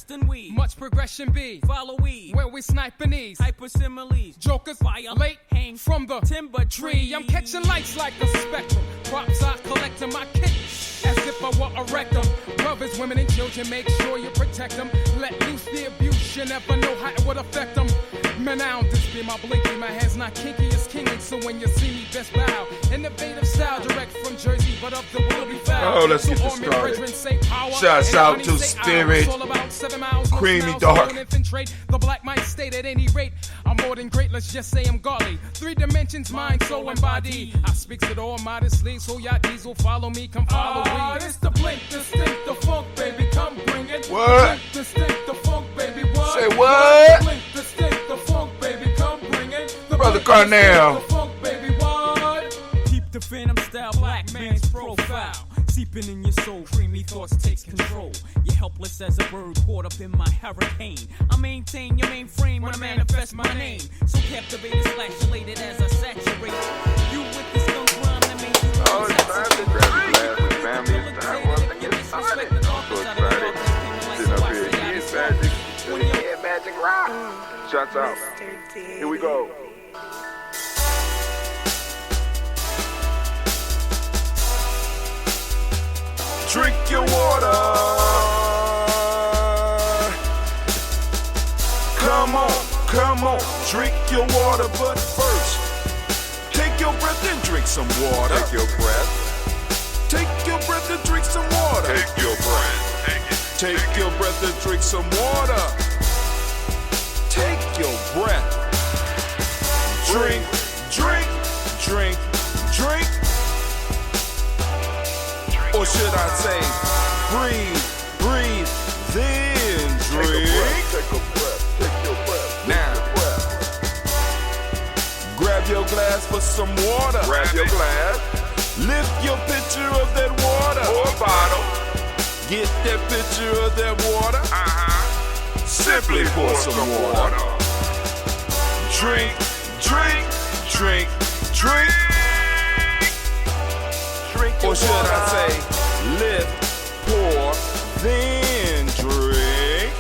Western weed. Much progression be. Follow weed. Where we sniping these Hypersimiles. jokers Violate. hang from the Timber tree. I'm catching lights like a spectrum. Props I collect in my kit as if I were a rectum. Brothers, women, and children, make sure you protect them. Let loose the abuse, you never know how it would affect them. Man, I don't display my blinky, my hand's not kinky, it's kingly. So when you see me, best bow. Innovative style, direct from Jersey, but of the will be foul. Oh, let's get this started. Shouts out to Spirit, Creamy Dark. The black might state at any rate, I'm more than great, let's just say I'm godly. 3 dimensions, mind, soul, and body. I speak to the all modestly, so y'all diesel follow me, come follow me. It's the blink, distinct, the funk, baby, come bring it. What? Blink, distinct, the funk, baby, what? Say what? Blink, distinct, the funk, baby, come bring it. The Brother blink, Carnell. distinct, the funk, baby, what? Keep the phantom style, black man's profile. Seeping in your soul, creamy thoughts takes control. You're helpless as a bird caught up in my hurricane. I maintain your mainframe when I manifest my name. So captivated, slash elated as I saturate you with this skunk rhyme that makes you Oh, it's time to grab a glass with family. It's time for us to get started. I'm so excited. Sitting up here, Kid Magic. Kid Magic Rock. Shouts out. Here we go. Drink your water. Come on, drink your water, but first, take your breath and drink some water. Take your breath. Take your breath and drink some water. Take your breath. Take your breath and drink some water. Take your breath. Drink, drink, drink, drink. Or should I say, breathe, breathe, then drink. Take a breath, take your breath. Now, grab your glass for some water. Grab your glass. Lift your pitcher of that water. Or bottle. Get that pitcher of that water. Simply pour some water. Drink, drink, drink, drink. Or should I say, lift, pour, then drink.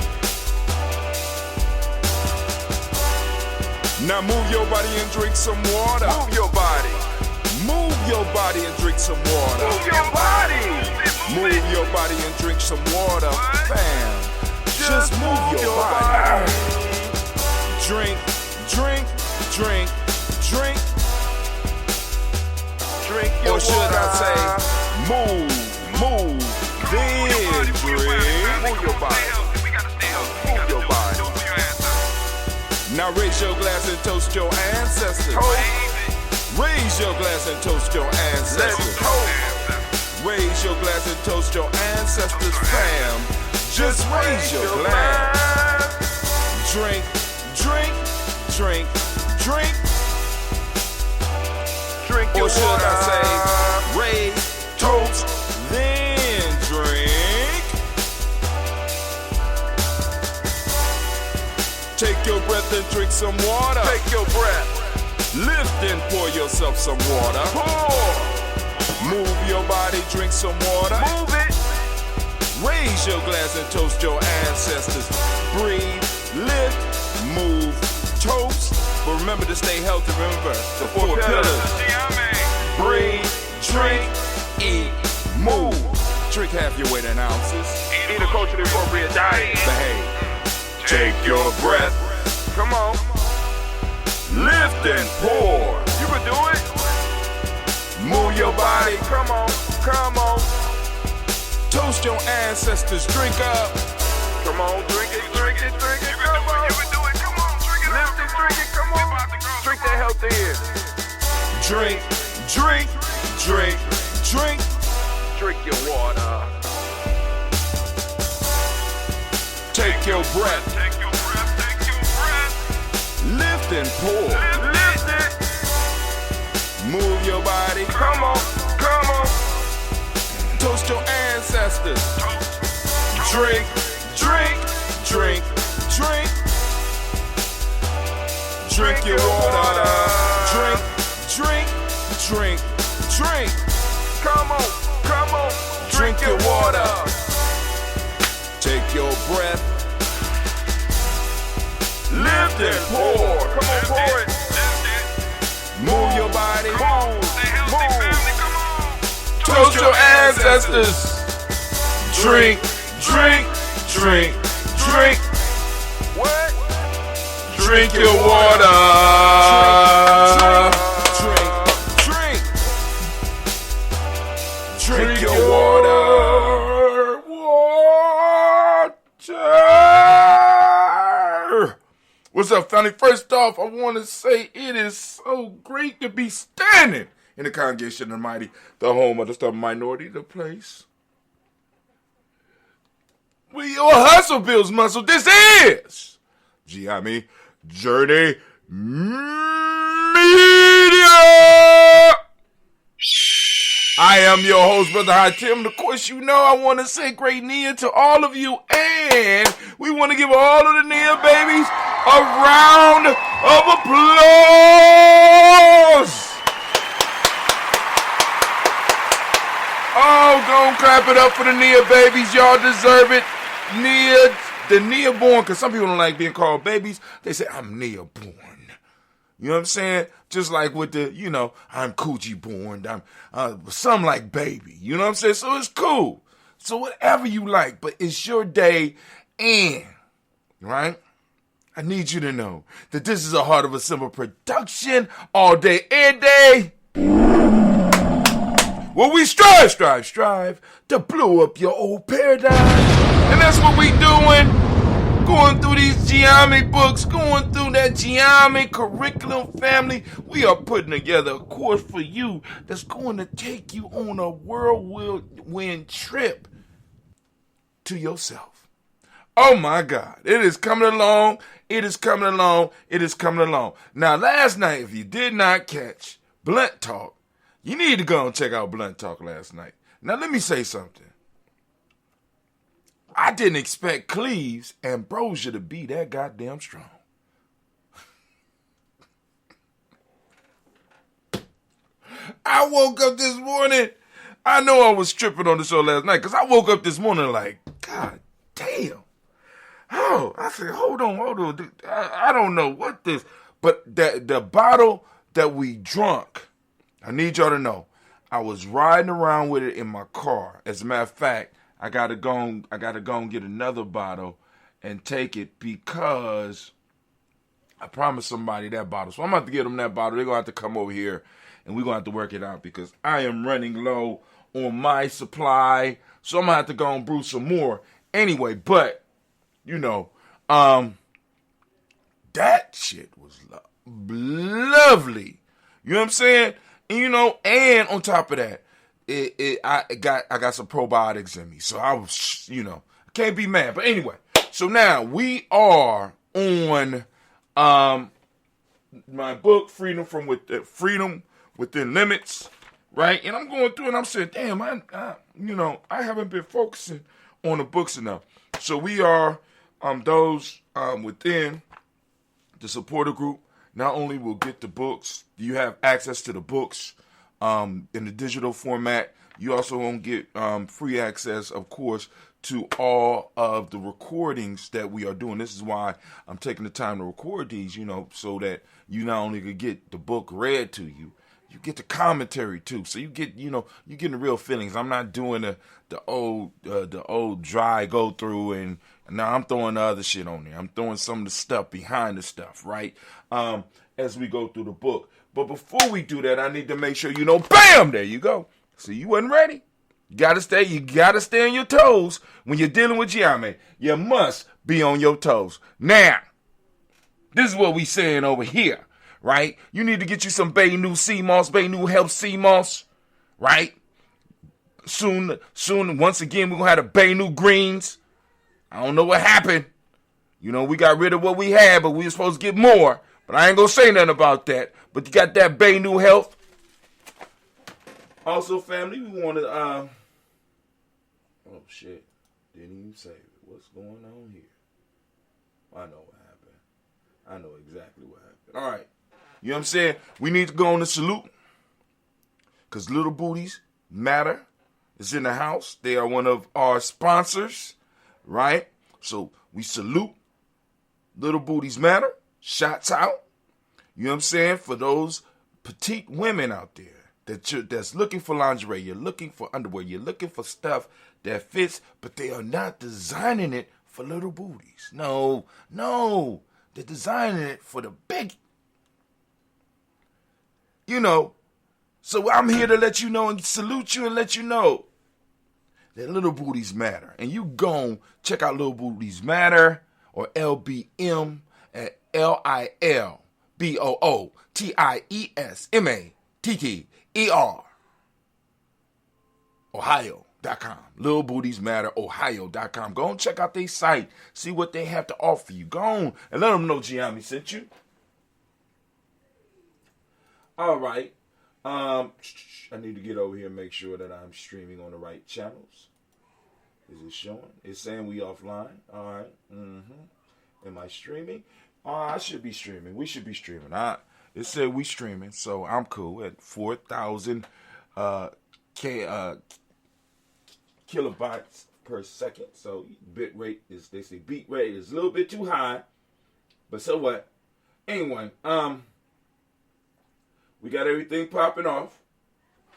Now move your body and drink some water. Move your body. Move your body and drink some water. Move your body. Move your body and drink some water. Bam. Just move your body. Drink, drink, drink, drink. Or should I say, move, then drink. Move your body. Move your body. Now raise your glass and toast your ancestors. Raise your glass and toast your ancestors. Raise your glass and toast your ancestors, fam. Just raise your glass. Drink, drink, drink, drink. Or should I say, raise, toast, then drink. Take your breath and drink some water. Take your breath. Lift and pour yourself some water. Pour. Move your body, drink some water. Move it. Raise your glass and toast your ancestors. Breathe, lift, move, toast. But remember to stay healthy, remember the 4 pillars. Breathe, drink, eat, move. Drink half your weight in ounces. Eat a culturally appropriate diet. Behave. Take your breath. Come on. Lift and pour. You can do it. Move your body. Come on. Come on. Toast your ancestors. Drink up. Come on. Drink it. Drink it. Drink it. Come on. You can do it. Come on. Drink it. Lift it. Drink it. Come on. Drink that healthy air. Drink. Drink. Drink. Drink. Drink your water. Take your breath. Take your breath. Take your breath. Lift and pour. Lift it. Move your body. Come on. Come on. Toast your ancestors. Drink. Drink. Drink. Drink. Drink your water. Drink. Drink. Drink. Drink. Come on. Come on. Drink your water. Take your breath. Lift and pour. Come on, pour it. Move your body. Move. Toast your ancestors. Drink, drink, drink, drink. What? Drink your water. Drink your water. What's up, family? First off, I want to say it is so great to be standing in the congregation of the mighty, the home of the stubborn minority, the place where your hustle builds muscle. This is Gye-Nyame Journey Media. I am your host, Brother High Tim, and of course, you know I want to say great Nia to all of you, and we want to give all of the Nia babies a round of applause. Oh, go and clap it up for the Nia babies. Y'all deserve it. Nia, the Nia born, because some people don't like being called babies. They say, I'm Nia born. You know what I'm saying? Just like with the, you know, I'm Coochie born. I'm some like baby. You know what I'm saying? So it's cool. So whatever you like, but it's your day, and, right? I need you to know that this is a Heart of a Simple production all day, every day. Well, we strive to blow up your old paradigm. And that's what we doing. Going through these Gye-Nyame books, going through that Gye-Nyame curriculum, family. We are putting together a course for you that's going to take you on a whirlwind trip to yourself. Oh my God. It is coming along. It is coming along. It is coming along. Now, last night, if you did not catch Blunt Talk, you need to go and check out Blunt Talk last night. Now, let me say something. I didn't expect Cleve's ambrosia to be that goddamn strong. I woke up this morning. I know I was tripping on the show last night because I woke up this morning like, God damn. Oh, I said, hold on. I don't know what this, but the bottle that we drunk, I need y'all to know, I was riding around with it in my car. As a matter of fact, I gotta go and get another bottle and take it because I promised somebody that bottle. So I'm gonna have to get them that bottle. They're gonna have to come over here and we're gonna have to work it out because I am running low on my supply. So I'm gonna have to go and brew some more. Anyway, but you know, that shit was lovely. You know what I'm saying? And you know, and on top of that, I got some probiotics in me, so I was, you know, I can't be mad. But anyway, so now we are on my book, Freedom Within Limits, right? And I'm going through and I'm saying, damn, I haven't been focusing on the books enough. So we are those within the supporter group. Not only will get the books, you have access to the books in the digital format. You also won't get free access, of course, to all of the recordings that we are doing. This is why I'm taking the time to record these, you know, so that you not only could get the book read to you, you get the commentary too. So you get, you know, you getting the real feelings. I'm not doing the old dry go through and now I'm throwing the other shit on there. I'm throwing some of the stuff behind the stuff, right? As we go through the book. But before we do that, I need to make sure you know, bam, there you go. So you wasn't ready. You gotta stay on your toes when you're dealing with Gye-Nyame. You must be on your toes. Now, this is what we saying over here, right? You need to get you some Bay New Sea Moss, Bay New Health Sea Moss, right? Soon, once again, we're gonna have the Bay New Greens. I don't know what happened. You know, we got rid of what we had, but we were supposed to get more. But I ain't gonna say nothing about that. But you got that Bay New Health. Also, family, we wanted oh shit. Didn't even save it. What's going on here? I know what happened. I know exactly what happened. All right. You know what I'm saying? We need to go on the salute. Because Little Booties Matter is in the house. They are one of our sponsors. Right? So we salute Little Booties Matter. Shots out. You know what I'm saying? For those petite women out there that's looking for lingerie, you're looking for underwear, you're looking for stuff that fits, but they are not designing it for little booties. No. They're designing it for the big. So I'm here to let you know and salute you and let you know that Little Booties Matter. And you go check out Little Booties Matter or LBM at LILBOOTIESMATTER Ohio.com. Little Booties Matter Ohio.com. Go and check out their site. See what they have to offer you. Go on and let them know Gye-Nyame sent you. All right. I need to get over here and make sure that I'm streaming on the right channels. Is it showing? It's saying we offline. All right. Am I streaming? I should be streaming. We should be streaming. It said we streaming, so I'm cool at 4,000 kilobytes per second. So bit rate is, they say beat rate is a little bit too high, but so what? Anyway, we got everything popping off.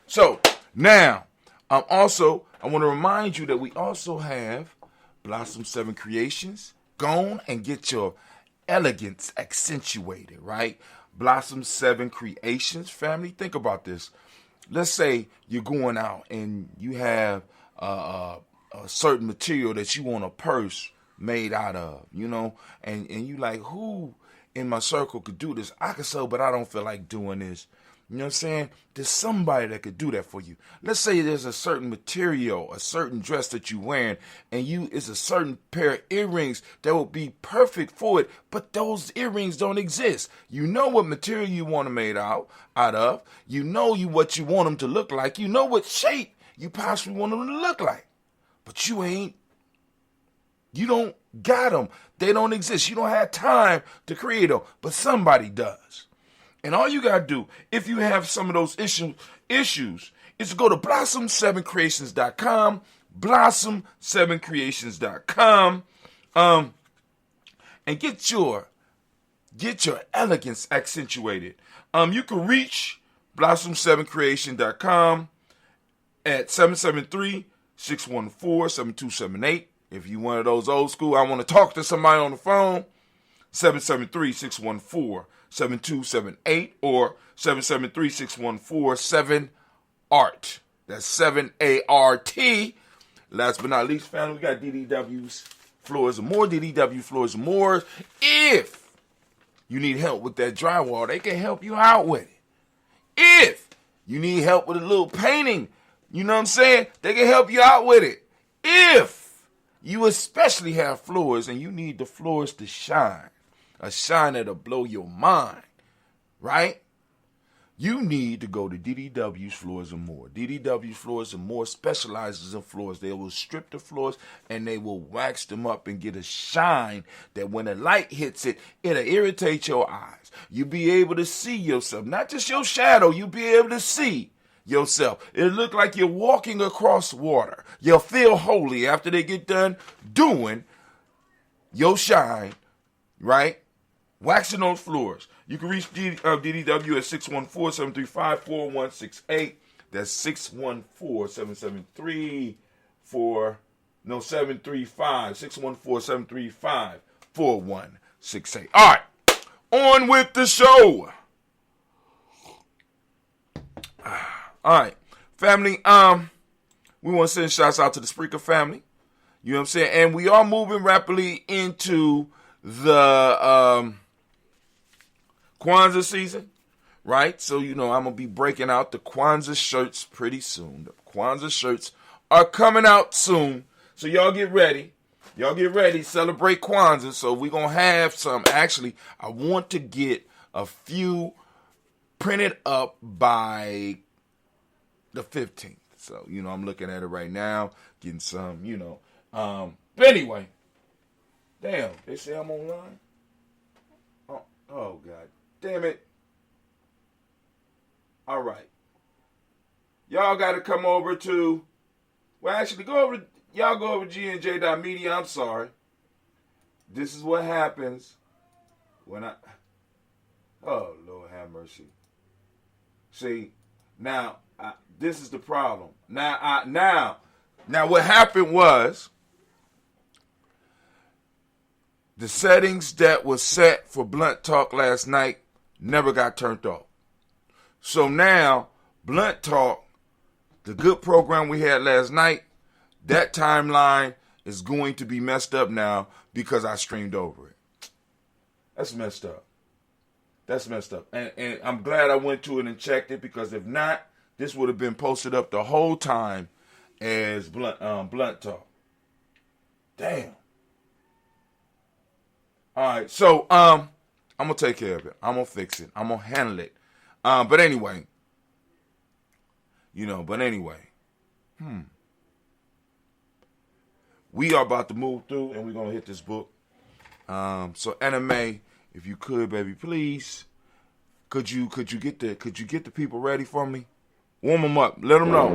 So now, I want to remind you that we also have Blossom 7 Creations. Go on and get your elegance accentuated, right? Blossom 7 Creations, family. Think about this. Let's say you're going out and you have a certain material that you want a purse made out of, and you like, who in my circle could do this? I could sew, but I don't feel like doing this. You know what I'm saying? There's somebody that could do that for you. Let's say there's a certain material, a certain dress that you're wearing, and it's a certain pair of earrings that would be perfect for it, but those earrings don't exist. You know what material you want them made out of. You know what you want them to look like. You know what shape you possibly want them to look like. But you don't got them. They don't exist. You don't have time to create them, but somebody does. And all you got to do, if you have some of those issues, is to go to blossom7creations.com, blossom7creations.com, and get your elegance accentuated. You can reach blossom7creation.com at 773-614-7278. If you one of those old school, I want to talk to somebody on the phone, 773-614-7278 or 773-614-7ART. That's 7ART. Last but not least, family, we got DDW's Floors and More. DDW Floors and More. If you need help with that drywall, they can help you out with it. If you need help with a little painting, you know what I'm saying? They can help you out with it. If you especially have floors and you need the floors to shine, a shine that'll blow your mind, right? You need to go to DDW's Floors and More. DDW's Floors and More specializes in floors. They will strip the floors and they will wax them up and get a shine that when the light hits it, it'll irritate your eyes. You'll be able to see yourself, not just your shadow. You'll be able to see yourself. It'll look like you're walking across water. You'll feel holy after they get done doing your shine, right? Waxing those floors. You can reach DDW at 614-735-4168. That's 614-735. 614-735-4168. All right. On with the show. All right. Family, we want to send shouts out to the Spreaker family. You know what I'm saying? And we are moving rapidly into the Kwanzaa season, right? So, I'm going to be breaking out the Kwanzaa shirts pretty soon. The Kwanzaa shirts are coming out soon. So y'all get ready. Celebrate Kwanzaa. So we're going to have some. Actually, I want to get a few printed up by the 15th. So, I'm looking at it right now, getting some, But anyway, damn, they say I'm online? Oh, God. Damn it. All right. Y'all got to come over to, go over to Gye-Nyame.media. I'm sorry. This is what happens oh, Lord have mercy. See, now, this is the problem. Now, what happened was, the settings that was set for Blunt Talk last night never got turned off. So now, Blunt Talk, the good program we had last night, that timeline is going to be messed up now because I streamed over it. That's messed up. And I'm glad I went to it and checked it, because if not, this would have been posted up the whole time as Blunt Talk. Damn. All right, so I'm gonna take care of it. I'm gonna fix it. I'm gonna handle it. But anyway, we are about to move through, and we're gonna hit this book. So Anime, if you could, baby, please, could you get the people ready for me? Warm them up. Let them know.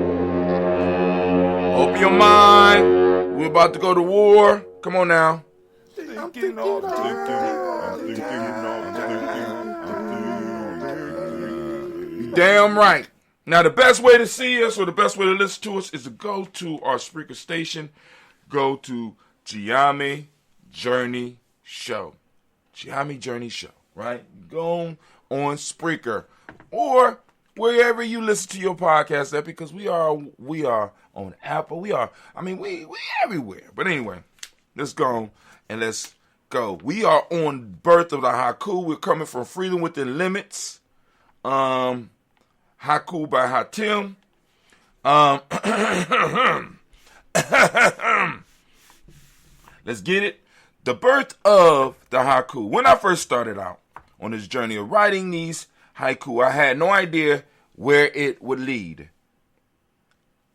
Open your mind. We're about to go to war. Come on now. You damn right. Now, the best way to see us, or the best way to listen to us, is to go to our Spreaker station. Go to Gye-Nyame Journey Show. Gye-Nyame Journey Show, right? Go on Spreaker or wherever you listen to your podcast at, because we are on Apple. We everywhere. But anyway, let's go and let's go. We are on Birth of the Haiku. We're coming from Freedom Within Limits. Haiku by Hatim. Let's get it. The birth of the haiku. When I first started out on this journey of writing these haiku, I had no idea where it would lead.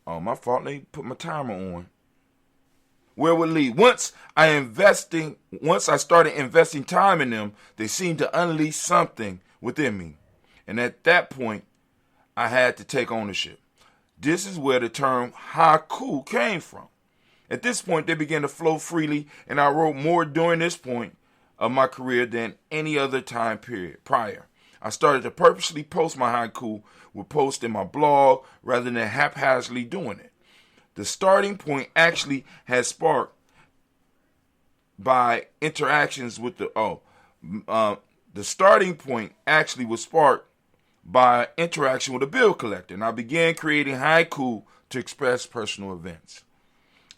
Oh, my fault. Let me put my timer on. Where it would lead. Once I started investing time in them, they seemed to unleash something within me. And at that point, I had to take ownership. This is where the term haiku came from. At this point, they began to flow freely, and I wrote more during this point of my career than any other time period prior. I started to purposely post my haiku with posts in my blog rather than haphazardly doing it. The starting point actually has sparked by interactions with the starting point actually was sparked by interaction with a bill collector, and I began creating haiku to express personal events.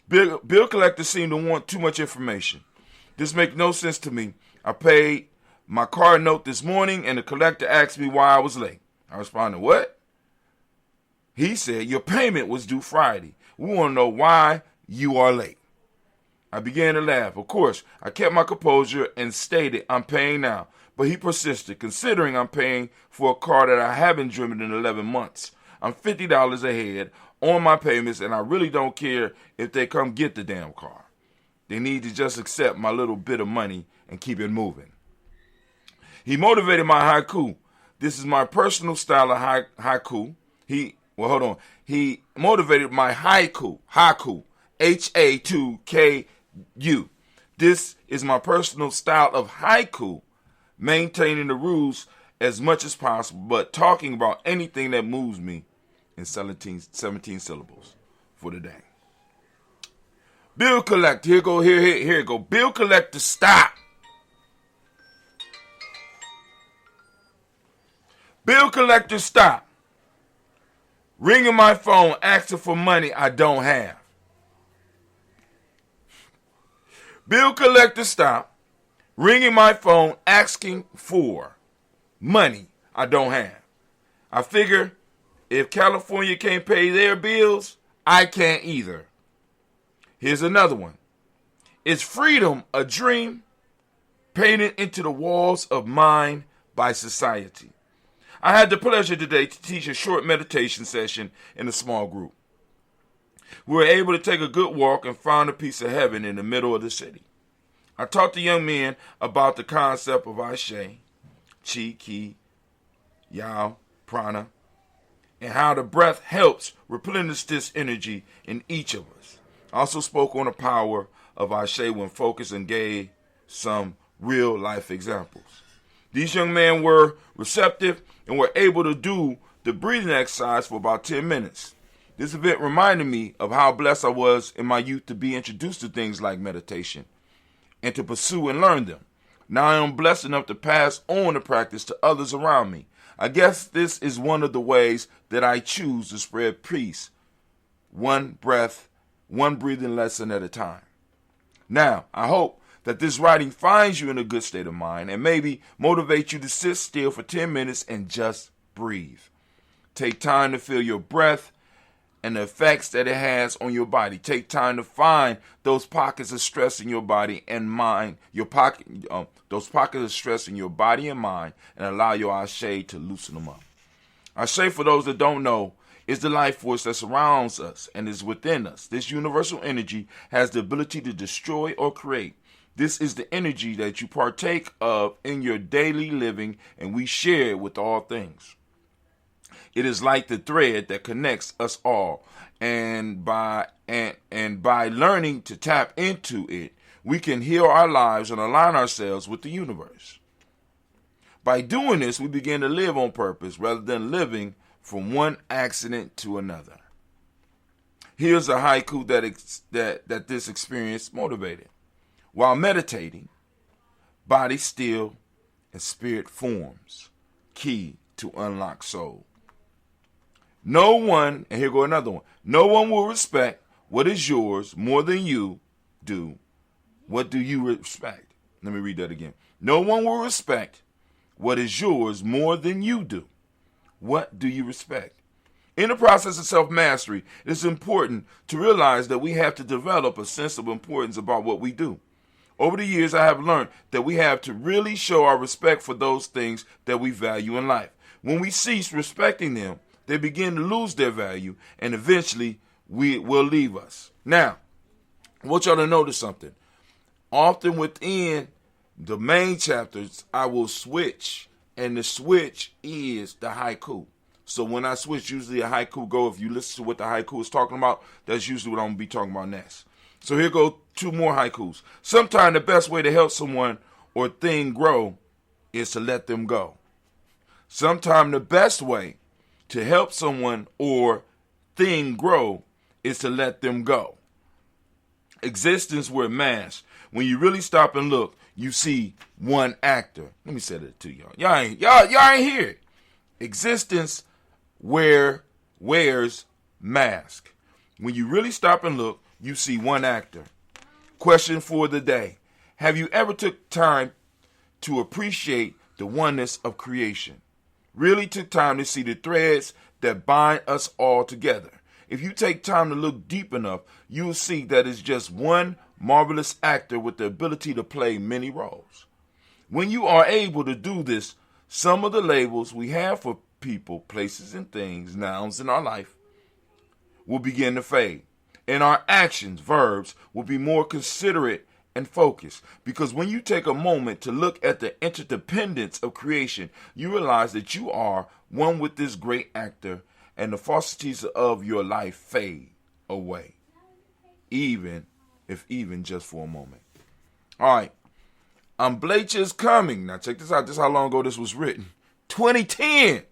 Bill collectors seem to want too much information. This makes no sense to me. I paid my car note this morning, and the collector asked me why I was late. I responded, "What?" He said, "Your payment was due Friday. We want to know why you are late." I began to laugh. Of course, I kept my composure and stated, "I'm paying now." But he persisted, considering I'm paying for a car that I haven't driven in 11 months. I'm $50 ahead on my payments, and I really don't care if they come get the damn car. They need to just accept my little bit of money and keep it moving. He motivated my haiku. This is my personal style of haiku. He motivated my haiku, H-A-2-K-U. This is my personal style of haiku, maintaining the rules as much as possible, but talking about anything that moves me in 17 syllables for the day. Bill collector, here it go. Bill collector, stop. Bill collector, stop. Ringing my phone, asking for money I don't have. Bill collector, stop. Ringing my phone, asking for money I don't have. I figure if California can't pay their bills, I can't either. Here's another one. Is freedom a dream painted into the walls of mind by society? I had the pleasure today to teach a short meditation session in a small group. We were able to take a good walk and find a piece of heaven in the middle of the city. I taught the young men about the concept of Ashe, Chi, Ki, Yao, Prana, and how the breath helps replenish this energy in each of us. I also spoke on the power of Ashe when focused and gave some real life examples. These young men were receptive and were able to do the breathing exercise for about 10 minutes. This event reminded me of how blessed I was in my youth to be introduced to things like meditation and to pursue and learn them. Now I am blessed enough to pass on the practice to others around me. I guess this is one of the ways that I choose to spread peace, one breath, one breathing lesson at a time. Now, I hope that this writing finds you in a good state of mind and maybe motivate you to sit still for 10 minutes and just breathe. Take time to feel your breath and the effects that it has on your body. Take time to find those pockets of stress in your body and mind, those pockets of stress in your body and mind, and allow your Ashe to loosen them up. Ashe, for those that don't know, is the life force that surrounds us and is within us. This universal energy has the ability to destroy or create. This is the energy that you partake of in your daily living, and we share it with all things. It is like the thread that connects us all, and by learning to tap into it, we can heal our lives and align ourselves with the universe. By doing this, we begin to live on purpose rather than living from one accident to another. Here's a haiku that this experience motivated. While meditating, body still and spirit forms, key to unlock soul. No one, and here go another one, no one will respect what is yours more than you do. What do you respect? Let me read that again. No one will respect what is yours more than you do. What do you respect? In the process of self-mastery, it is important to realize that we have to develop a sense of importance about what we do. Over the years, I have learned that we have to really show our respect for those things that we value in life. When we cease respecting them, they begin to lose their value, and eventually will leave us. Now, I want y'all to notice something. Often within the main chapters, I will switch, and the switch is the haiku. So when I switch, usually a haiku go. If you listen to what the haiku is talking about, that's usually what I'm going to be talking about next. So here go 2 more haikus. Sometimes the best way to help someone or thing grow is to let them go. Sometimes the best way to help someone or thing grow is to let them go. Existence were masked. When you really stop and look, you see one actor. Let me say that to y'all. Y'all ain't hear it. Existence wears mask. When you really stop and look, you see one actor. Question for the day. Have you ever took time to appreciate the oneness of creation? Really took time to see the threads that bind us all together. If you take time to look deep enough, you will see that it's just one marvelous actor with the ability to play many roles. When you are able to do this, some of the labels we have for people, places, and things, nouns in our life, will begin to fade. And our actions, verbs, will be more considerate and focused. Because when you take a moment to look at the interdependence of creation, you realize that you are one with this great actor, and the falsities of your life fade away. Even just for a moment. All right. Bleacher's coming. Now check this out. This is how long ago this was written. 2010.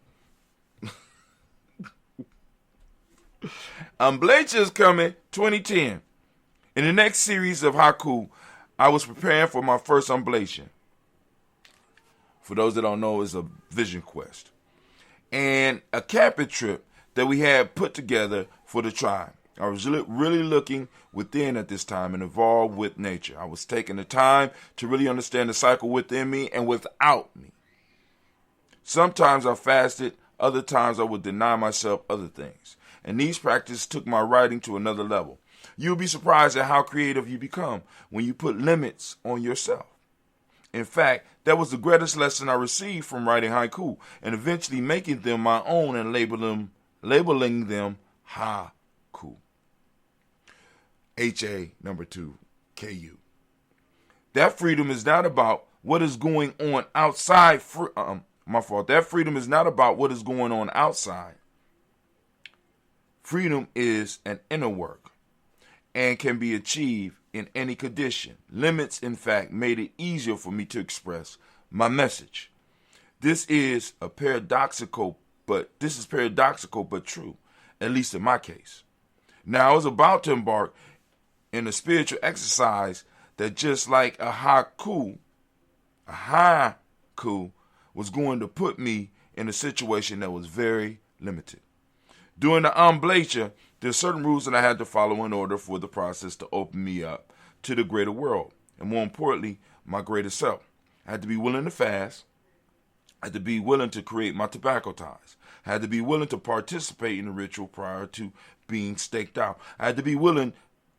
Bleacher's coming 2010. In the next series of haiku, I was preparing for my first oblation. For those that don't know, it's a vision quest. And a camping trip that we had put together for the tribe. I was really looking within at this time and involved with nature. I was taking the time to really understand the cycle within me and without me. Sometimes I fasted, other times I would deny myself other things. And these practices took my writing to another level. You'll be surprised at how creative you become when you put limits on yourself. In fact, that was the greatest lesson I received from writing haiku and eventually making them my own and labeling them haiku. HA number 2, KU. That freedom is not about what is going on outside. That freedom is not about what is going on outside. Freedom is an inner work and can be achieved in any condition. Limits, in fact, made it easier for me to express my message. This is paradoxical but true, at least in my case. Now, I was about to embark in a spiritual exercise that, just like a haiku was going to put me in a situation that was very limited. During the amblasia, there's certain rules that I had to follow in order for the process to open me up to the greater world, and more importantly, my greater self. I had to be willing to fast. I had to be willing to create my tobacco ties. I had to be willing to participate in the ritual prior to being staked out. I had to be willing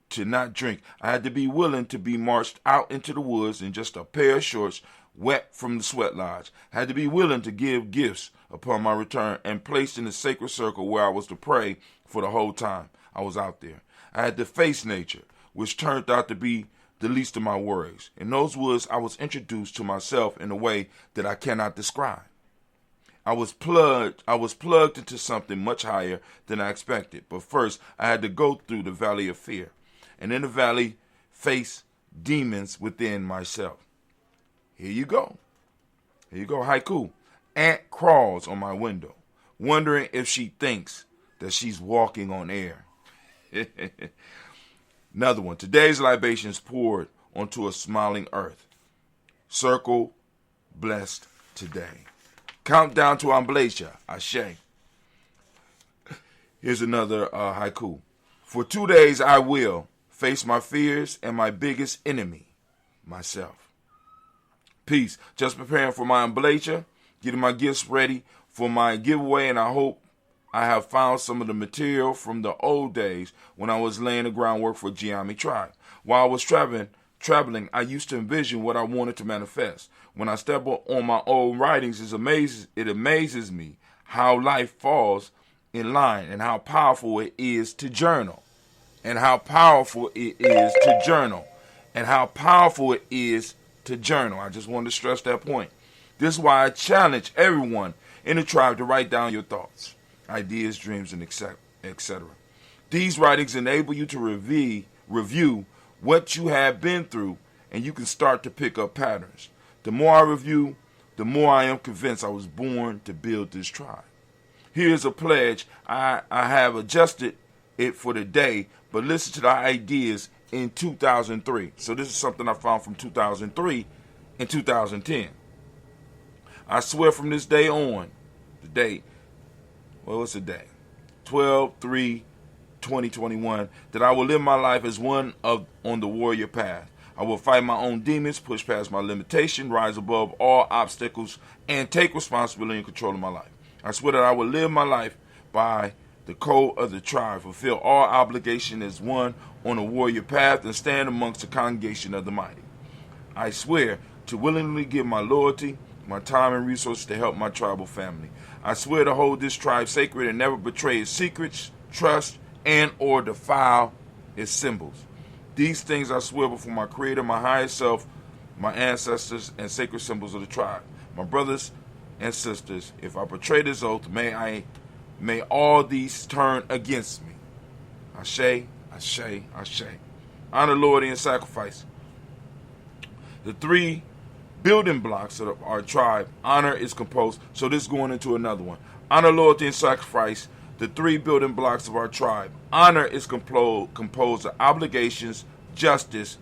to not drink. I had to be willing to be marched out into the woods in just a pair of shorts, wet from the sweat lodge. I had to be willing to give gifts upon my return and placed in the sacred circle where I was to pray for the whole time I was out there. I had to face nature, which turned out to be the least of my worries. In those woods, I was introduced to myself in a way that I cannot describe. I was plugged into something much higher than I expected. But first, I had to go through the valley of fear, and in the valley, face demons within myself. Here you go, haiku. Ant crawls on my window, wondering if she thinks that she's walking on air. Another one. Today's libations poured onto a smiling earth. Circle blessed today. Countdown to amblasia. Ashe. Here's another haiku. For 2 days I will face my fears and my biggest enemy, myself. Peace. Just preparing for my amblasia, getting my gifts ready for my giveaway, and I hope I have found some of the material from the old days when I was laying the groundwork for Gye-Nyame tribe. While I was traveling, I used to envision what I wanted to manifest. When I step on my old writings, it amazes me how life falls in line and how powerful it is to journal. I just wanted to stress that point. This is why I challenge everyone in the tribe to write down your thoughts, ideas, dreams, and etc. These writings enable you to review what you have been through, and you can start to pick up patterns. The more I review, the more I am convinced I was born to build this tribe. Here's a pledge. I have adjusted it for the day, but listen to the ideas in 2003. So this is something I found from 2003 and 2010. I swear from this day on, the date, well, what's the day? 12/3/2021, that I will live my life as one on the warrior path. I will fight my own demons, push past my limitation, rise above all obstacles, and take responsibility and control of my life. I swear that I will live my life by the code of the tribe, fulfill all obligation as one on a warrior path, and stand amongst the congregation of the mighty. I swear to willingly give my loyalty, my time, and resources to help my tribal family. I swear to hold this tribe sacred and never betray its secrets, trust, and or defile its symbols. These things I swear before my Creator, my highest self, my ancestors, and sacred symbols of the tribe. My brothers and sisters, if I betray this oath, may all these turn against me. Ashe, ashe, ashe. Honor, loyalty, and sacrifice. The three building blocks of our tribe. Honor is composed. So this is going into another one. Honor, loyalty, and sacrifice. The three building blocks of our tribe. Honor is composed of obligations, justice,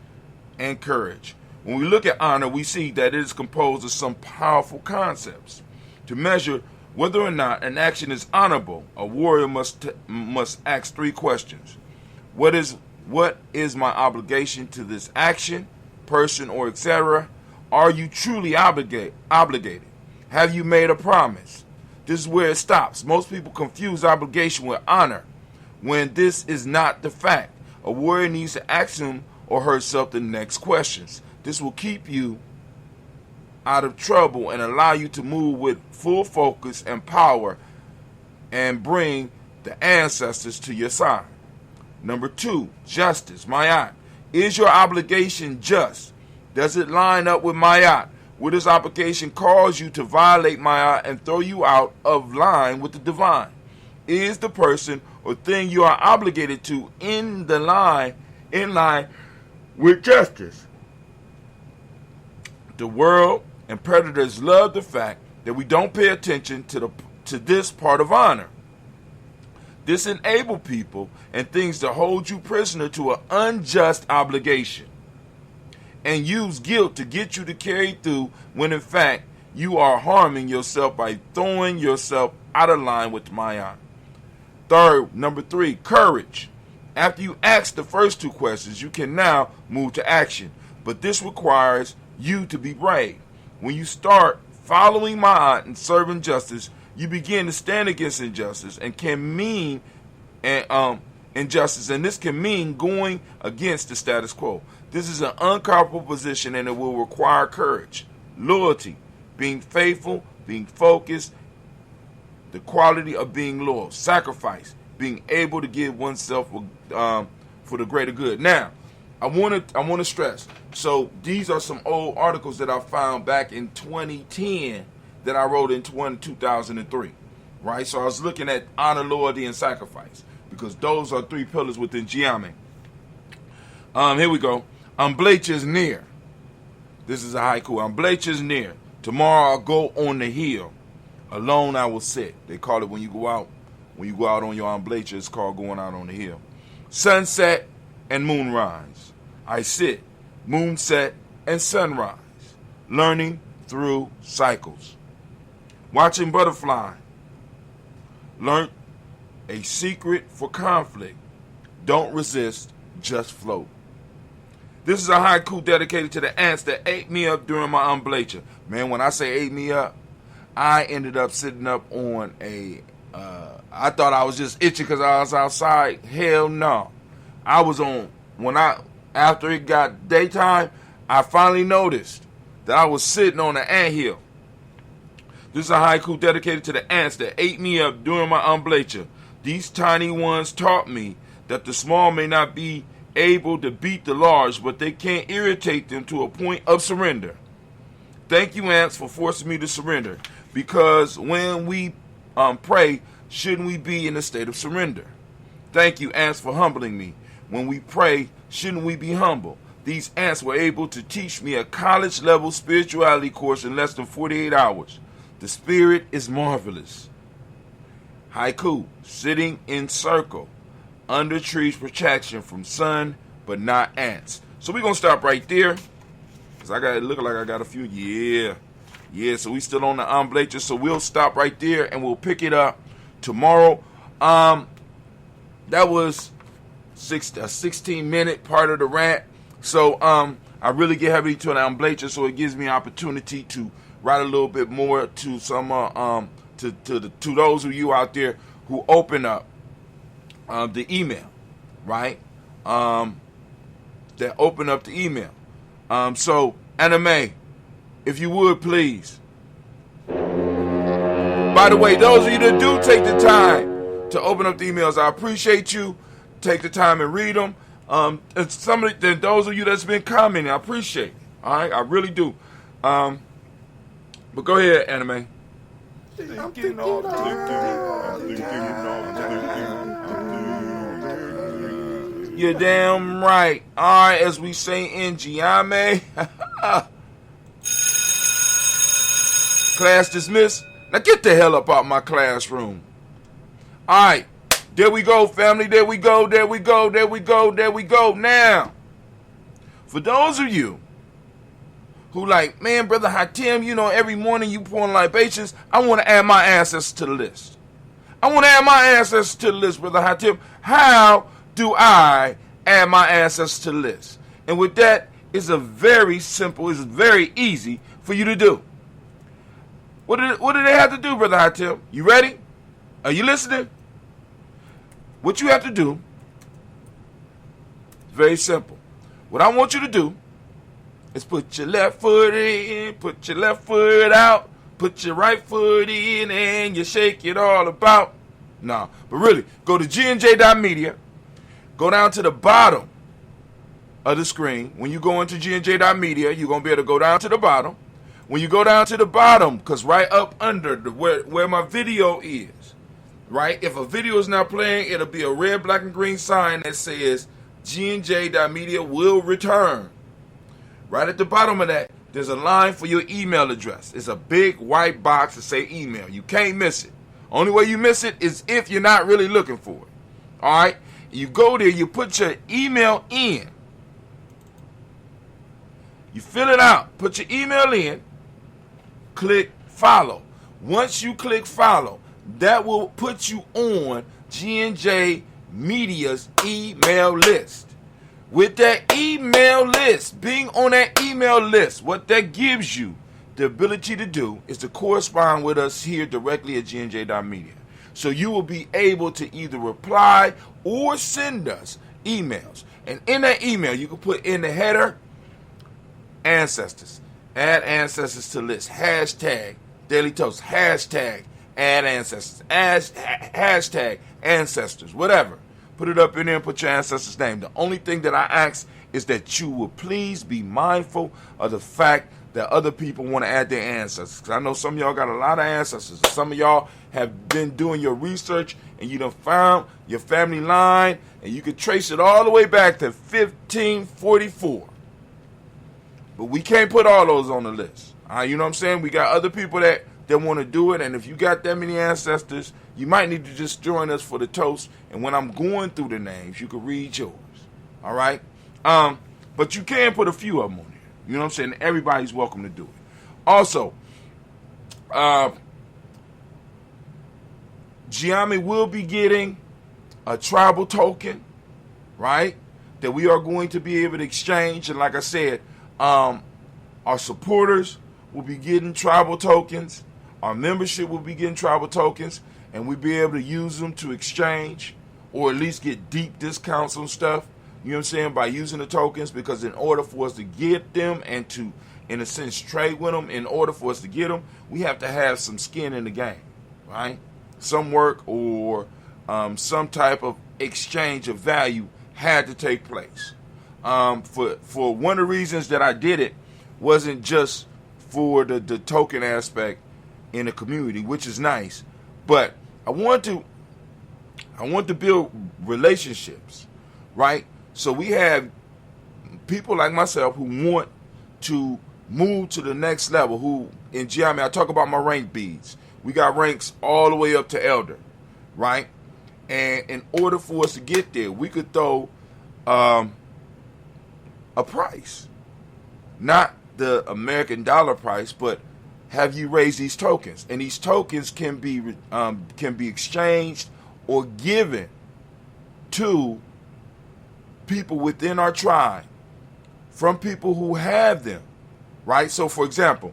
and courage. When we look at honor, we see that it is composed of some powerful concepts. To measure whether or not an action is honorable, a warrior must ask three questions. What is my obligation to this action, person, or etc.? Are you truly obligated? Have you made a promise? This is where it stops. Most people confuse obligation with honor, when this is not the fact. A warrior needs to ask him or herself the next questions. This will keep you out of trouble and allow you to move with full focus and power and bring the ancestors to your side. Number 2, justice. Mayat. Is your obligation just? Does it line up with Mayat? Will this obligation cause you to violate Mayat and throw you out of line with the divine? Is the person or thing you are obligated to in line with justice? The world and predators love the fact that we don't pay attention to this part of honor. This enables people and things to hold you prisoner to an unjust obligation and use guilt to get you to carry through when in fact you are harming yourself by throwing yourself out of line with my honor. Third, number 3, courage. After you ask the first 2 questions, you can now move to action. But this requires you to be brave. When you start following my aunt and serving justice, you begin to stand against injustice and can mean injustice, and this can mean going against the status quo. This is an uncomfortable position, and it will require courage, loyalty, being faithful, being focused, the quality of being loyal, sacrifice, being able to give oneself for the greater good. Now, I want to stress. So these are some old articles that I found back in 2010 that I wrote in 2003, right? So I was looking at honor, loyalty, and sacrifice because those are 3 pillars within Gye-Nyame. Here we go. Amblecha is near. This is a haiku. Amblecha is near. Tomorrow I'll go on the hill. Alone I will sit. They call it when you go out on your amblecha, it's called going out on the hill. Sunset and moonrise. I sit, moonset and sunrise, learning through cycles. Watching butterfly. Learned a secret for conflict. Don't resist, just float. This is a haiku dedicated to the ants that ate me up during my amblecha. Man, when I say ate me up, I ended up sitting up on I thought I was just itching because I was outside. Hell no. I was on, after it got daytime, I finally noticed that I was sitting on an anthill. This is a haiku dedicated to the ants that ate me up during my amblecha. These tiny ones taught me that the small may not be able to beat the large, but they can't irritate them to a point of surrender. Thank you, ants, for forcing me to surrender. Because when we pray, shouldn't we be in a state of surrender? Thank you, ants, for humbling me. When we pray, shouldn't we be humble? These ants were able to teach me a college-level spirituality course in less than 48 hours. The spirit is marvelous. Haiku, sitting in circle, under trees protection from sun, but not ants. So we're going to stop right there. Because it look like I got a few. Yeah, so we still on the amblecha. So we'll stop right there and we'll pick it up tomorrow. That was a 16-minute part of the rant. So I really get heavy to an amblecha, so it gives me an opportunity to write a little bit more to some to those of you out there who open up the email, right? That open up the email. So Anime, if you would please. By the way, those of you that do take the time to open up the emails, I appreciate you. Take the time and read them. And those of you that's been commenting, I appreciate it. All right, I really do. But go ahead, Anime. You're damn right. All right, as we say in Gye-Nyame. Class dismissed. Now get the hell up out my classroom. All right. There we go, family. There we go. Now, for those of you who like, man, Brother Hatim, every morning you pouring libations, I want to add my ancestors to the list. Brother Hatim. How do I add my ancestors to the list? And with that, it's very easy for you to do. What do they have to do, Brother Hatim? You ready? Are you listening? What you have to do is very simple. What I want you to do is put your left foot in, put your left foot out, put your right foot in, and you shake it all about. Nah, but really, go to GNJ.media, go down to the bottom of the screen. When you go into GNJ.media, you're going to be able to go down to the bottom. When you go down to the bottom, because right up under where my video is, right? If a video is not playing, it'll be a red, black, and green sign that says GNJ.media will return. Right at the bottom of that, there's a line for your email address. It's a big white box that say email. You can't miss it. Only way you miss it is if you're not really looking for it. All right? You go there, you put your email in. You fill it out, put your email in, click follow. Once you click follow, that will put you on G&J Media's email list. With that email list, being on that email list, what that gives you the ability to do is to correspond with us here directly at G&J.media. So you will be able to either reply or send us emails. And in that email, you can put in the header, ancestors. Add ancestors to list. Hashtag Daily Toast. Hashtag add ancestors. Hashtag ancestors. Whatever. Put it up in there and put your ancestors' name. The only thing that I ask is that you will please be mindful of the fact that other people want to add their ancestors. Because I know some of y'all got a lot of ancestors. Some of y'all have been doing your research and you done found your family line and you can trace it all the way back to 1544. But we can't put all those on the list. You know what I'm saying? We got other people that want to do it. And if you got that many ancestors, you might need to just join us for the toast. And when I'm going through the names, you can read yours. All right? But you can put a few of them on there. You know what I'm saying? Everybody's welcome to do it. Also, Gye-Nyame will be getting a tribal token, right? That we are going to be able to exchange. And like I said, our supporters will be getting tribal tokens. Our membership will be getting tribal tokens. And we'll be able to use them to exchange or at least get deep discounts on stuff. You know what I'm saying? By using the tokens, because in order for us to get them and to, in a sense, trade with them, in order for us to get them, we have to have some skin in the game, right? Some work or some type of exchange of value had to take place. For one of the reasons that I did it wasn't just for the token aspect in the community, which is nice, but I want to build relationships, right? So we have people like myself who want to move to the next level, who in Gye-Nyame, I talk about my rank beads. We got ranks all the way up to elder, right? And in order for us to get there, we could throw a price. Not the American dollar price, but have you raise these tokens. And these tokens can be exchanged or given to people within our tribe from people who have them, right? So, for example,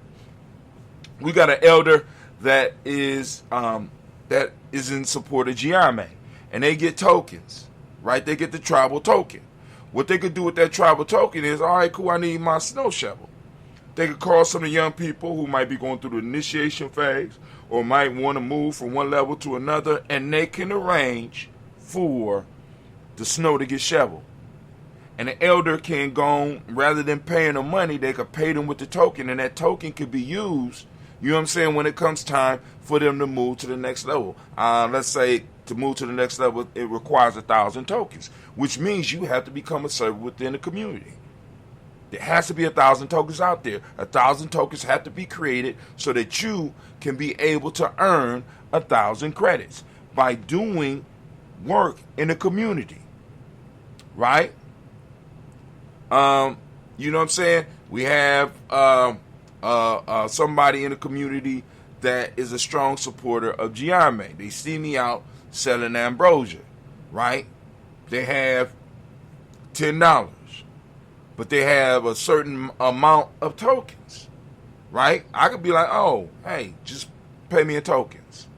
we got an elder that is in support of Gye-Nyame, and they get tokens, right? They get the tribal token. What they could do with that tribal token is, all right, cool, I need my snow shovel. They could call some of the young people who might be going through the initiation phase or might want to move from one level to another, and they can arrange for the snow to get shoveled. And the elder can go, rather than paying them money, they could pay them with the token, and that token could be used, you know what I'm saying, when it comes time for them to move to the next level. Let's say to move to the next level, it requires 1,000 tokens, which means you have to become a server within the community. There has to be 1,000 tokens out there. 1,000 tokens have to be created so that you can be able to earn 1,000 credits by doing work in the community, right? You know what I'm saying? We have somebody in the community that is a strong supporter of Gye-Nyame. They see me out selling ambrosia, right? They have $10, but they have a certain amount of tokens, right? I could be like, oh, hey, just pay me in tokens,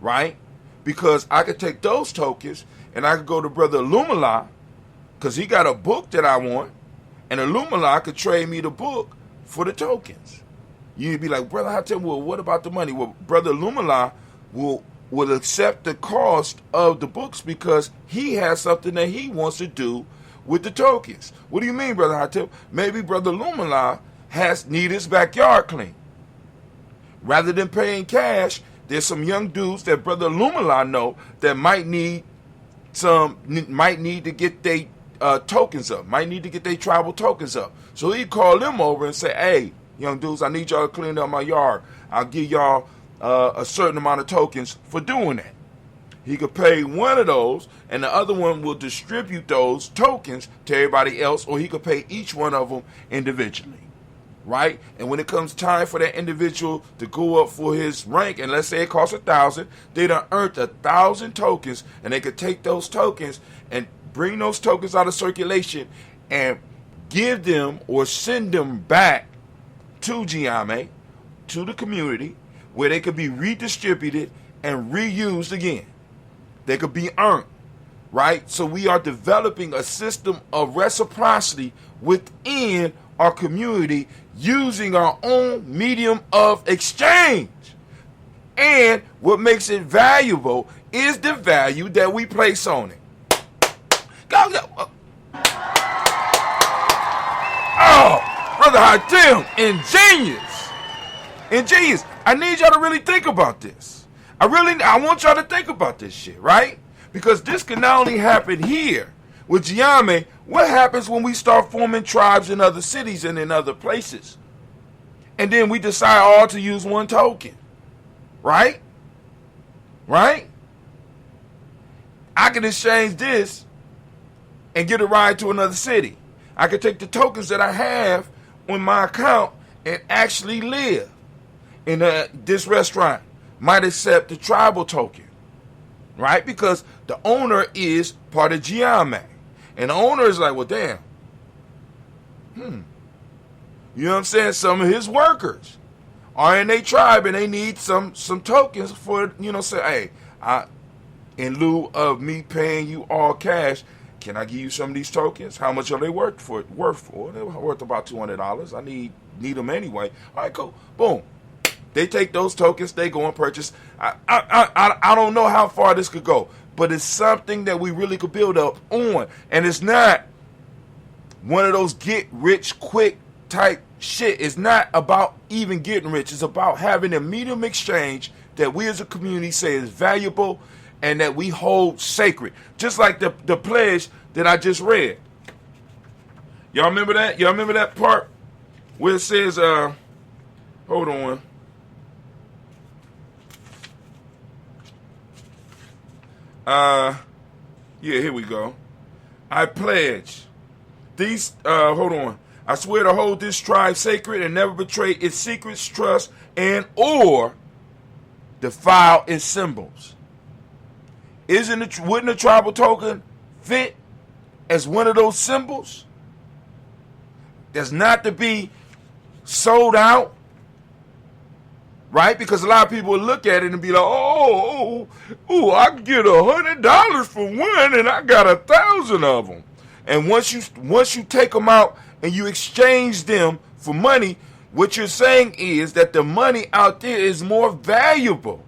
right? Because I could take those tokens and I could go to Brother Illumila, because he got a book that I want, and Illumila could trade me the book for the tokens. You'd be like, Brother Hatem, well, what about the money? Well, Brother Illumila will accept the cost of the books because he has something that he wants to do with the tokens. What do you mean, Brother Hatem? Maybe Brother Illumila need his backyard clean. Rather than paying cash, there's some young dudes that Brother Illumila know that might need to get their tokens up, might need to get their tribal tokens up. So he call them over and say, hey, young dudes, I need y'all to clean up my yard. I'll give y'all a certain amount of tokens for doing that. He could pay one of those, and the other one will distribute those tokens to everybody else, or he could pay each one of them individually, right? And when it comes time for that individual to go up for his rank, and let's say it costs 1,000, they done earned 1,000 tokens, and they could take those tokens and bring those tokens out of circulation and give them or send them back to Gye-Nyame, to the community, where they could be redistributed and reused again. They could be earned, right? So we are developing a system of reciprocity within our community using our own medium of exchange. And what makes it valuable is the value that we place on it. Oh, Brother Hatim, ingenious. I need y'all to really think about this. I want y'all to think about this shit, right? Because this can not only happen here with Gye-Nyame, what happens when we start forming tribes in other cities and in other places? And then we decide all to use one token, right? Right? I can exchange this and get a ride to another city. I can take the tokens that I have on my account and actually live in this restaurant. Might accept the tribal token, right? Because the owner is part of Gye-Nyame. And the owner is like, well, damn. You know what I'm saying? Some of his workers are in their tribe and they need some tokens for, say, hey, in lieu of me paying you all cash, can I give you some of these tokens? How much are they worth for? They're worth about $200. I need them anyway. All right, cool. Boom. They take those tokens, they go and purchase. I don't know how far this could go, but it's something that we really could build up on. And it's not one of those get rich quick type shit. It's not about even getting rich. It's about having a medium exchange that we as a community say is valuable and that we hold sacred. Just like the pledge that I just read. Y'all remember that? Y'all remember that part where it says, hold on. Yeah, here we go. I pledge these, hold on. I swear to hold this tribe sacred and never betray its secrets, trust, and or defile its symbols. Wouldn't a tribal token fit as one of those symbols? That's not to be sold out, right? Because a lot of people will look at it and be like, oh, I can get $100 for one and I got 1,000 of them. And once you take them out and you exchange them for money, what you're saying is that the money out there is more valuable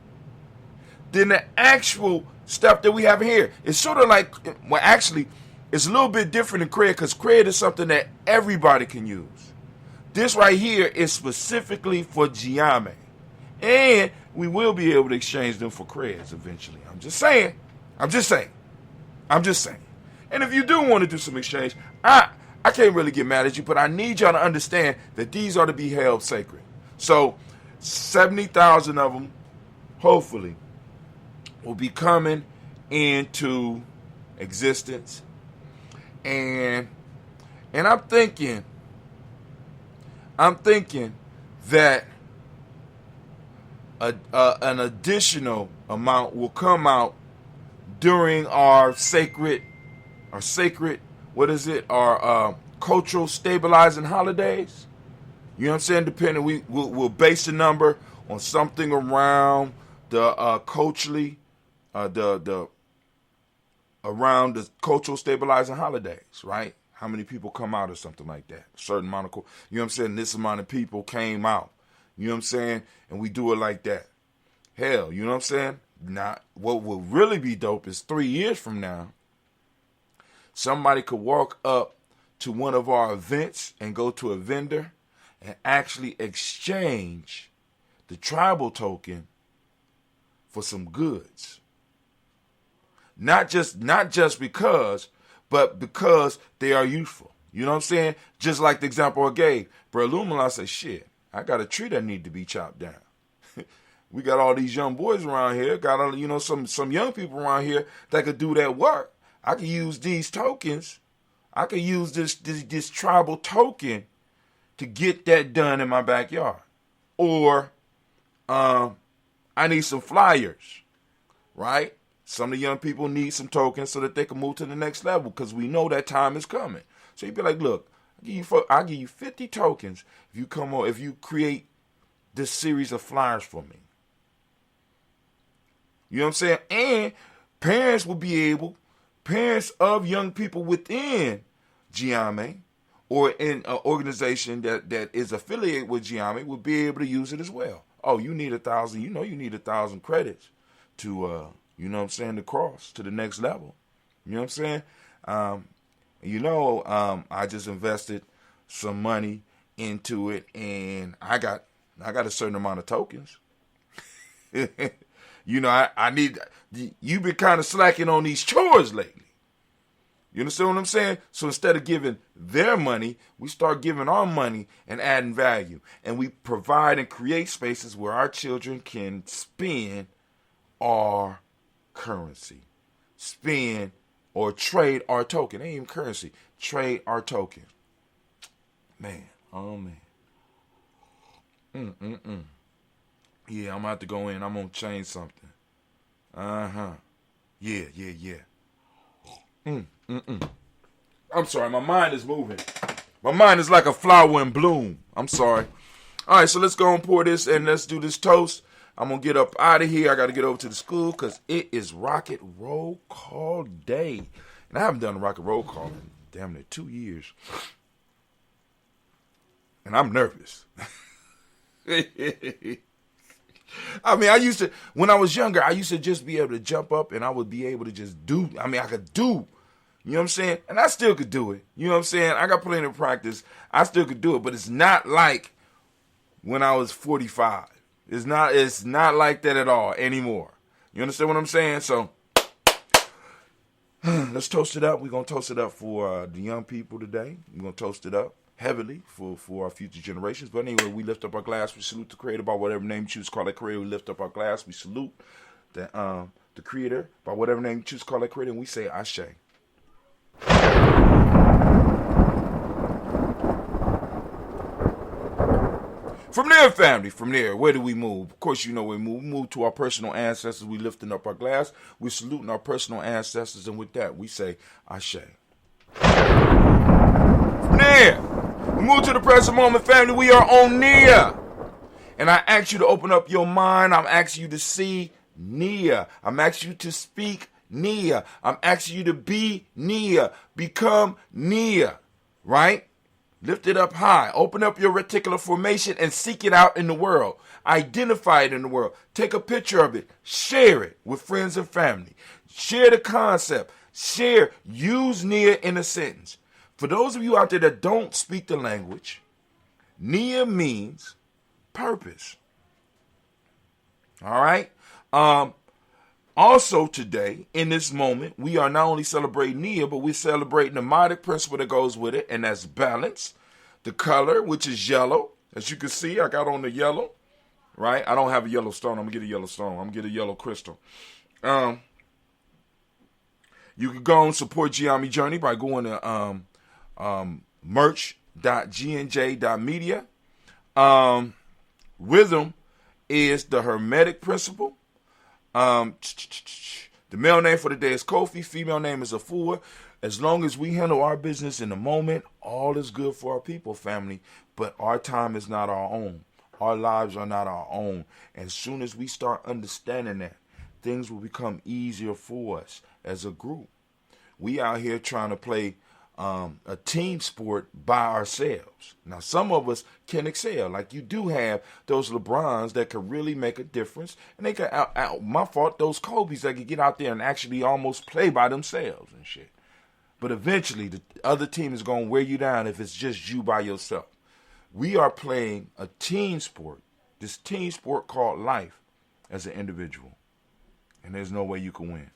than the actual stuff that we have here. It's sort of like, well, actually, it's a little bit different in credit because credit is something that everybody can use. This right here is specifically for Gye-Nyame. And we will be able to exchange them for creds eventually. I'm just saying. And if you do want to do some exchange, I can't really get mad at you, but I need y'all to understand that these are to be held sacred. So 70,000 of them, hopefully, will be coming into existence. And I'm thinking that an additional amount will come out during our sacred, our cultural stabilizing holidays. You know what I'm saying? Depending, we'll base the number on something around the culturally, around the cultural stabilizing holidays, right? How many people come out or something like that? A certain amount of, you know what I'm saying? This amount of people came out. You know what I'm saying? And we do it like that. Hell, you know what I'm saying? Now, what will really be dope is 3 years from now, somebody could walk up to one of our events and go to a vendor and actually exchange the tribal token for some goods. Not just because, but because they are useful. You know what I'm saying? Just like the example I gave. Bro, Lumala said, shit, I got a tree that need to be chopped down. We got all these young boys around here, got some young people around here that could do that work. I could use these tokens. I could use this tribal token to get that done in my backyard. Or I need some flyers, right? Some of the young people need some tokens so that they can move to the next level because we know that time is coming. So you'd be like, look, I'll give you 50 tokens if you create this series of flyers for me. You know what I'm saying? And parents of young people within Gye-Nyame or in an organization that is affiliated with Gye-Nyame will be able to use it as well. Oh, you need 1,000. You need 1,000 credits to, to cross to the next level. You know what I'm saying? I just invested some money into it, and I got a certain amount of tokens. I need. You've been kind of slacking on these chores lately. You understand what I'm saying? So instead of giving their money, we start giving our money and adding value. And we provide and create spaces where our children can spend our currency. Spend or trade our token. It ain't even currency. Trade our token. Man. Oh, man. Yeah, I'm about to go in. I'm going to change something. Yeah. I'm sorry. My mind is moving. My mind is like a flower in bloom. I'm sorry. All right, so let's go and pour this and let's do this toast. I'm going to get up out of here. I got to get over to the school because it is rocket roll call day. And I haven't done a rocket roll call in damn near 2 years. And I'm nervous. I mean, when I was younger, I used to just be able to jump up and I would be able to just do. I mean, I could do. You know what I'm saying? And I still could do it. You know what I'm saying? I got plenty of practice. I still could do it. But it's not like when I was 45. It's not like that at all anymore. You understand what I'm saying? So let's toast it up. We're going to toast it up for the young people today. We're going to toast it up heavily for our future generations. But anyway, we lift up our glass. We salute the Creator by whatever name you choose to call that Creator. We lift up our glass. We salute the Creator by whatever name you choose to call that Creator. And we say Ashe. From there, family, where do we move? Of course, we move. We move to our personal ancestors. We lifting up our glass. We saluting our personal ancestors. And with that, we say Ashe. From there, we move to the present moment, family. We are on Nia. And I ask you to open up your mind. I'm asking you to see Nia. I'm asking you to speak Nia. I'm asking you to be Nia. Become Nia. Right? Lift it up high. Open up your reticular formation and seek it out in the world. Identify it in the world. Take a picture of it. Share it with friends and family. Share the concept. Share. Use Nia in a sentence. For those of you out there that don't speak the language, Nia means purpose. All right? Also today, in this moment, we are not only celebrating Nia, but we're celebrating the modic principle that goes with it, and that's balance. The color, which is yellow. As you can see, I got on the yellow, right? I don't have a yellow stone. I'm going to get a yellow stone. I'm going to get a yellow crystal. You can go and support Gye-Nyame Journey by going to merch.gnj.media. Rhythm is the Hermetic principle. The male name for the day is Kofi. Female name is Afua. As long as we handle our business in the moment, all is good for our people, family. But our time is not our own. Our lives are not our own. And as soon as we start understanding that, things will become easier for us as a group. We out here trying to play a team sport by ourselves. Now, some of us can excel. Like you do have those LeBrons that can really make a difference. And they can, those Kobe's that can get out there and actually almost play by themselves and shit. But eventually, the other team is going to wear you down if it's just you by yourself. We are playing a team sport, this team sport called life as an individual. And there's no way you can win.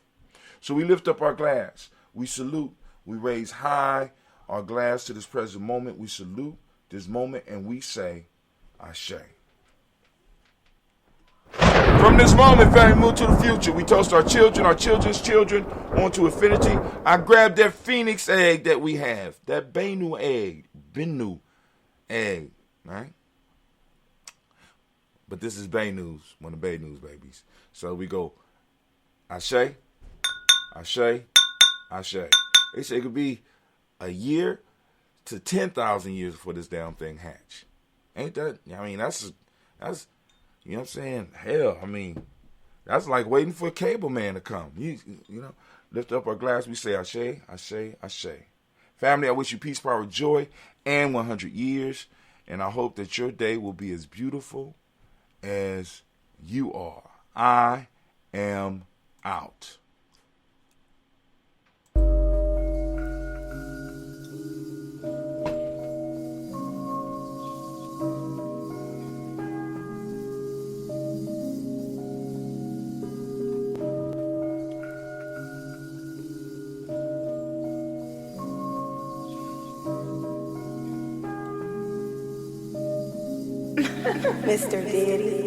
So we lift up our glass. We salute. We raise high our glass to this present moment. We salute this moment and we say Ashe. From this moment, family, move to the future. We toast our children, our children's children, on to infinity. I grab that phoenix egg that we have, that Bennu egg, right? But this is Bennu's, one of Bennu's babies. So we go, Ashe, Ashe, Ashe. They say it could be a year to 10,000 years before this damn thing hatch. Ain't that? I mean, that's you know what I'm saying? Hell, I mean, that's like waiting for a cable man to come. You know, lift up our glass, we say Ashe, Ashe, Ashe. Family, I wish you peace, power, joy, and 100 years. And I hope that your day will be as beautiful as you are. I am out. Mr. Diddy.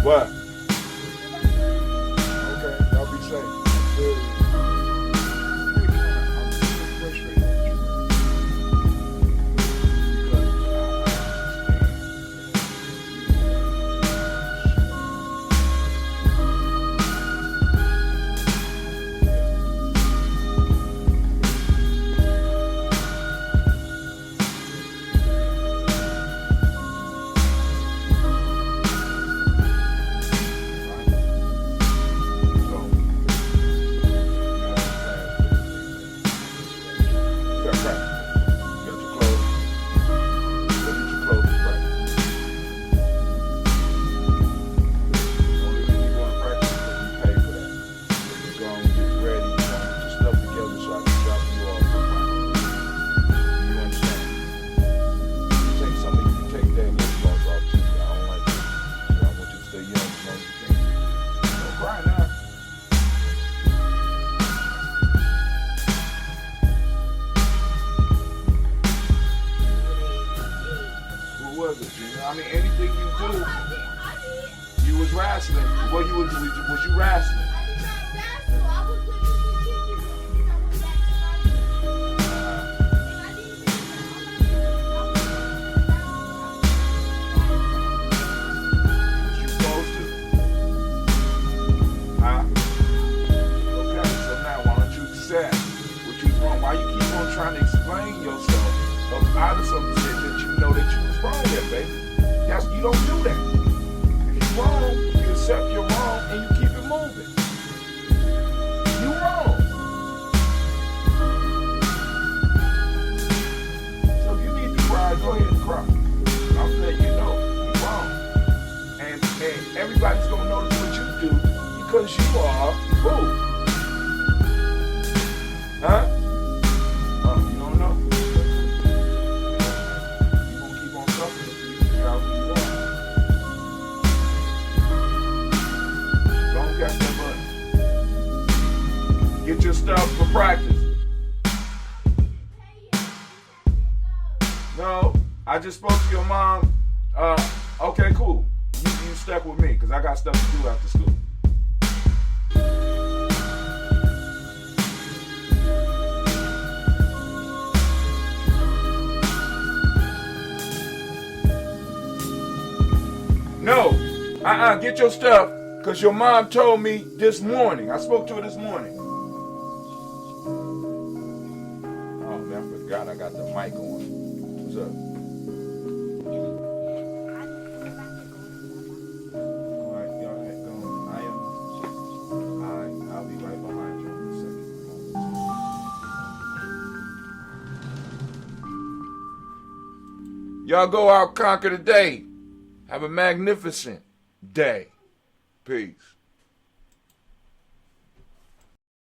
What? Okay, y'all be safe. I mean, anything you do, you was wrestling. What you was you wrestling? You supposed to. Huh? Okay, so now why don't you accept what you was wrong? Why you keep on trying to explain yourself out of some shit that you know that you was wrong at, baby? You don't do that. If you're wrong, you accept you're wrong and you keep it moving. You wrong. So if you need to cry, go ahead and cry. I'm letting you know you're wrong. And everybody's gonna notice what you do because you are who? Huh? You don't know? You're gonna keep on suffering until you figure out who you are. No, I just spoke to your mom. Okay, cool. You stuck with me because I got stuff to do after school. No, get your stuff because your mom told me this morning. I spoke to her this morning. Oh man, I forgot I got the mic on. What's up? Alright, y'all head going. I'll be right behind you in a second. Y'all go out, conquer the day. Have a magnificent day. Peace.